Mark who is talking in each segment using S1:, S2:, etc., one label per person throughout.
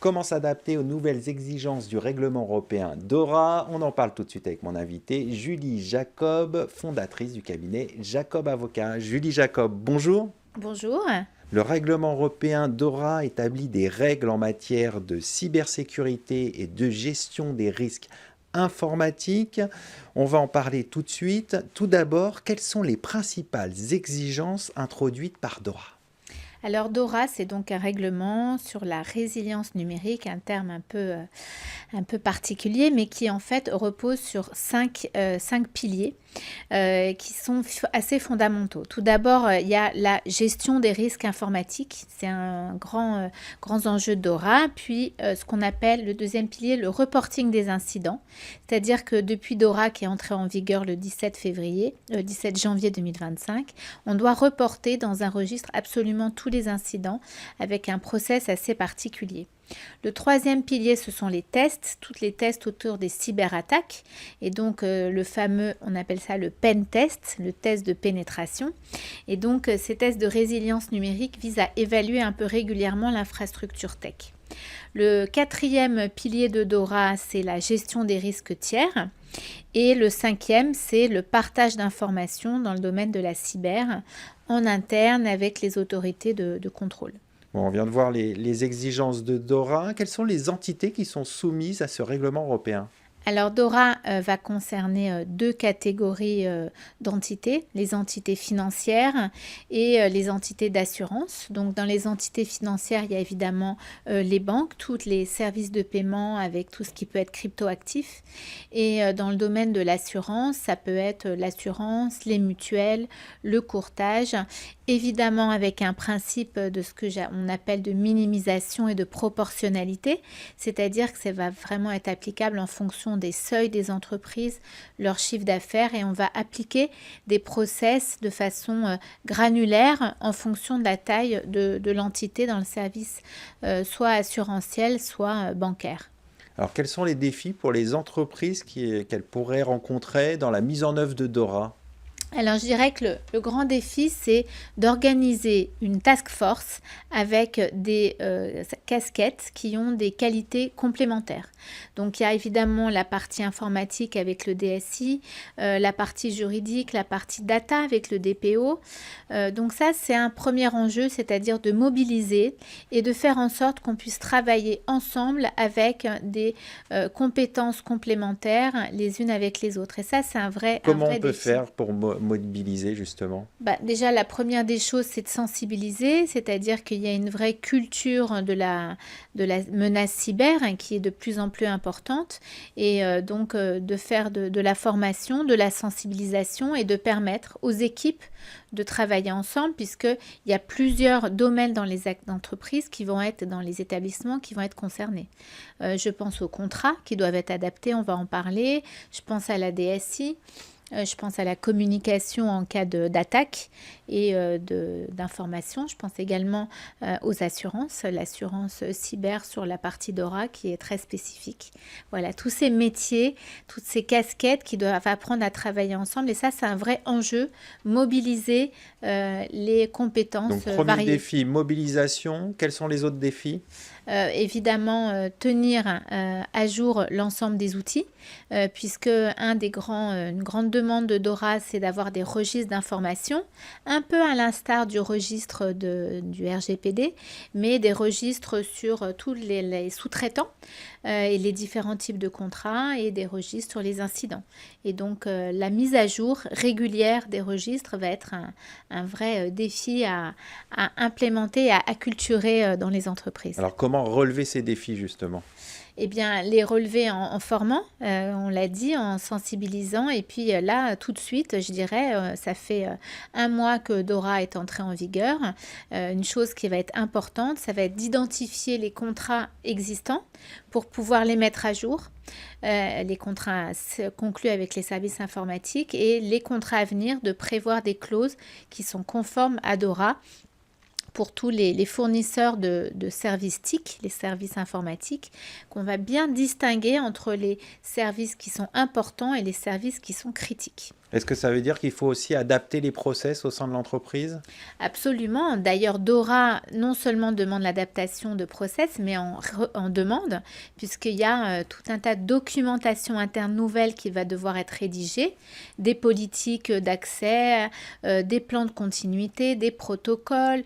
S1: comment s'adapter aux nouvelles exigences du règlement européen DORA? On en parle tout de suite avec mon invitée, Julie Jacob, fondatrice du cabinet Jacob Avocat. Julie Jacob, bonjour.
S2: Bonjour.
S1: Le règlement européen DORA établit des règles en matière de cybersécurité et de gestion des risques informatiques. On va en parler tout de suite. Tout d'abord, quelles sont les principales exigences introduites par DORA?
S2: Alors DORA, c'est donc un règlement sur la résilience numérique, un terme un peu particulier, mais qui en fait repose sur cinq piliers qui sont assez fondamentaux. Tout d'abord, il y a la gestion des risques informatiques, c'est un grand enjeu de DORA. Puis ce qu'on appelle le deuxième pilier, le reporting des incidents, c'est-à-dire que depuis DORA qui est entré en vigueur le 17 janvier 2025, on doit reporter dans un registre absolument tous les incidents avec un process assez particulier. Le troisième pilier, ce sont les tests, tous les tests autour des cyberattaques, et donc le fameux, on appelle ça le pen test, le test de pénétration. Et donc ces tests de résilience numérique visent à évaluer un peu régulièrement l'infrastructure tech. Le quatrième pilier de DORA, c'est la gestion des risques tiers. Et le cinquième, c'est le partage d'informations dans le domaine de la cyber en interne avec les autorités de contrôle.
S1: Bon, on vient de voir les exigences de DORA. Quelles sont les entités qui sont soumises à ce règlement européen?
S2: Alors DORA va concerner deux catégories d'entités, les entités financières et les entités d'assurance. Donc dans les entités financières, il y a évidemment les banques, tous les services de paiement avec tout ce qui peut être cryptoactif. Et dans le domaine de l'assurance, ça peut être l'assurance, les mutuelles, le courtage, évidemment avec un principe de ce que on appelle de minimisation et de proportionnalité, c'est-à-dire que ça va vraiment être applicable en fonction des seuils des entreprises, leur chiffre d'affaires, et on va appliquer des process de façon granulaire en fonction de la taille de l'entité dans le service, soit assurantiel, soit bancaire.
S1: Alors, quels sont les défis pour les entreprises qu'elles pourraient rencontrer dans la mise en œuvre de DORA?
S2: Alors, je dirais que le grand défi, c'est d'organiser une task force avec des casquettes qui ont des qualités complémentaires. Donc, il y a évidemment la partie informatique avec le DSI, la partie juridique, la partie data avec le DPO. Donc, ça, c'est un premier enjeu, c'est-à-dire de mobiliser et de faire en sorte qu'on puisse travailler ensemble avec des compétences complémentaires les unes avec les autres. Et ça, c'est un vrai
S1: Comment on peut
S2: défi.
S1: faire pour mobiliser justement?
S2: Déjà, la première des choses, c'est de sensibiliser, c'est-à-dire qu'il y a une vraie culture de la menace cyber qui est de plus en plus importante, et donc de faire de la formation, de la sensibilisation, et de permettre aux équipes de travailler ensemble, puisqu'il y a plusieurs domaines dans les entreprises qui vont être, dans les établissements qui vont être concernés. Je pense aux contrats qui doivent être adaptés, on va en parler, je pense à la DSI. Je pense à la communication en cas d'attaque et d'information. Je pense également aux assurances, l'assurance cyber sur la partie DORA qui est très spécifique. Voilà, tous ces métiers, toutes ces casquettes qui doivent apprendre à travailler ensemble. Et ça, c'est un vrai enjeu, mobiliser les compétences
S1: Donc, premier
S2: variées.
S1: défi, mobilisation. Quels sont les autres défis?
S2: Évidemment, tenir à jour l'ensemble des outils, puisque une grande demande de DORA, c'est d'avoir des registres d'information, un peu à l'instar du registre du RGPD, mais des registres sur tous les sous-traitants et les différents types de contrats, et des registres sur les incidents. Et donc, la mise à jour régulière des registres va être un vrai défi à implémenter, à acculturer dans les entreprises.
S1: Alors, comment relever ces défis justement?
S2: Eh bien, les relever en formant, on l'a dit, en sensibilisant. Et puis là, tout de suite, je dirais, ça fait un mois que DORA est entré en vigueur. Une chose qui va être importante, ça va être d'identifier les contrats existants pour pouvoir les mettre à jour. Les contrats conclus avec les services informatiques, et les contrats à venir, de prévoir des clauses qui sont conformes à DORA, pour tous les fournisseurs de services TIC, les services informatiques, qu'on va bien distinguer entre les services qui sont importants et les services qui sont critiques.
S1: Est-ce que ça veut dire qu'il faut aussi adapter les process au sein de l'entreprise?
S2: Absolument. D'ailleurs, Dora non seulement demande l'adaptation de process, mais en demande, puisqu'il y a tout un tas de documentation interne nouvelle qui va devoir être rédigée, des politiques d'accès, des plans de continuité, des protocoles,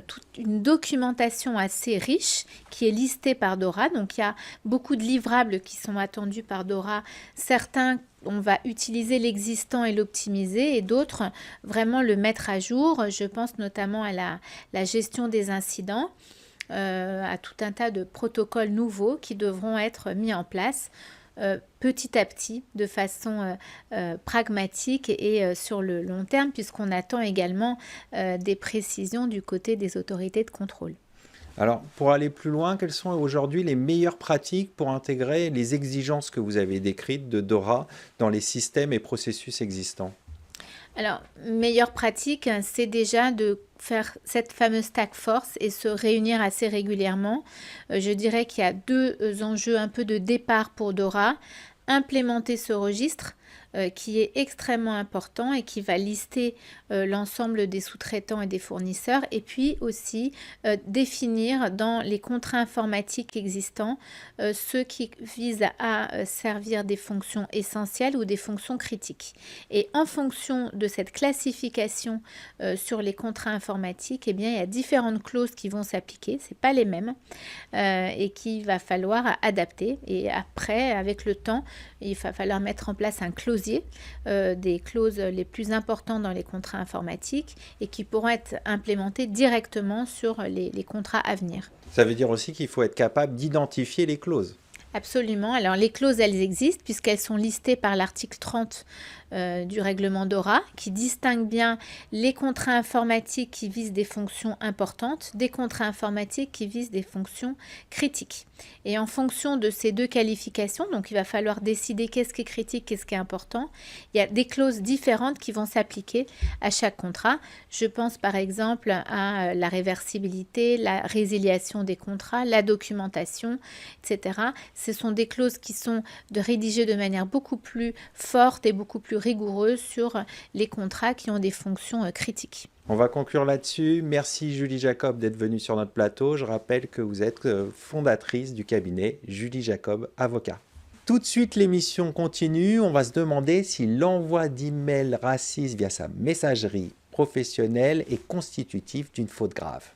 S2: toute une documentation assez riche qui est listée par Dora. Donc, il y a beaucoup de livrables qui sont attendus par Dora. Certains, on va utiliser l'existant et l'optimiser, et d'autres, vraiment le mettre à jour. Je pense notamment à la gestion des incidents, à tout un tas de protocoles nouveaux qui devront être mis en place petit à petit, de façon pragmatique et sur le long terme, puisqu'on attend également des précisions du côté des autorités de contrôle.
S1: Alors, pour aller plus loin, quelles sont aujourd'hui les meilleures pratiques pour intégrer les exigences que vous avez décrites de Dora dans les systèmes et processus existants?
S2: Alors, meilleure pratique, c'est déjà de faire cette fameuse task force et se réunir assez régulièrement. Je dirais qu'il y a deux enjeux un peu de départ pour Dora. Implémenter ce registre qui est extrêmement important et qui va lister l'ensemble des sous-traitants et des fournisseurs, et puis aussi définir dans les contrats informatiques existants ceux qui visent à servir des fonctions essentielles ou des fonctions critiques. Et en fonction de cette classification sur les contrats informatiques, eh bien, il y a différentes clauses qui vont s'appliquer, ce n'est pas les mêmes, et qu'il va falloir adapter. Et après, avec le temps, il va falloir mettre en place un clausier, des clauses les plus importantes dans les contrats informatiques et qui pourront être implémentées directement sur les contrats à venir.
S1: Ça veut dire aussi qu'il faut être capable d'identifier les clauses.
S2: Absolument. Alors, les clauses, elles existent puisqu'elles sont listées par l'article 30 du règlement Dora, qui distingue bien les contrats informatiques qui visent des fonctions importantes des contrats informatiques qui visent des fonctions critiques. Et en fonction de ces deux qualifications, donc il va falloir décider qu'est-ce qui est critique, qu'est-ce qui est important. Il y a des clauses différentes qui vont s'appliquer à chaque contrat. Je pense par exemple à la réversibilité, la résiliation des contrats, la documentation, etc. Ce sont des clauses qui sont rédigées de manière beaucoup plus forte et beaucoup plus rigoureuse sur les contrats qui ont des fonctions critiques.
S1: On va conclure là-dessus. Merci Julie Jacob d'être venue sur notre plateau. Je rappelle que vous êtes fondatrice du cabinet Julie Jacob Avocat. Tout de suite, l'émission continue. On va se demander si l'envoi d'emails racistes via sa messagerie professionnelle est constitutif d'une faute grave.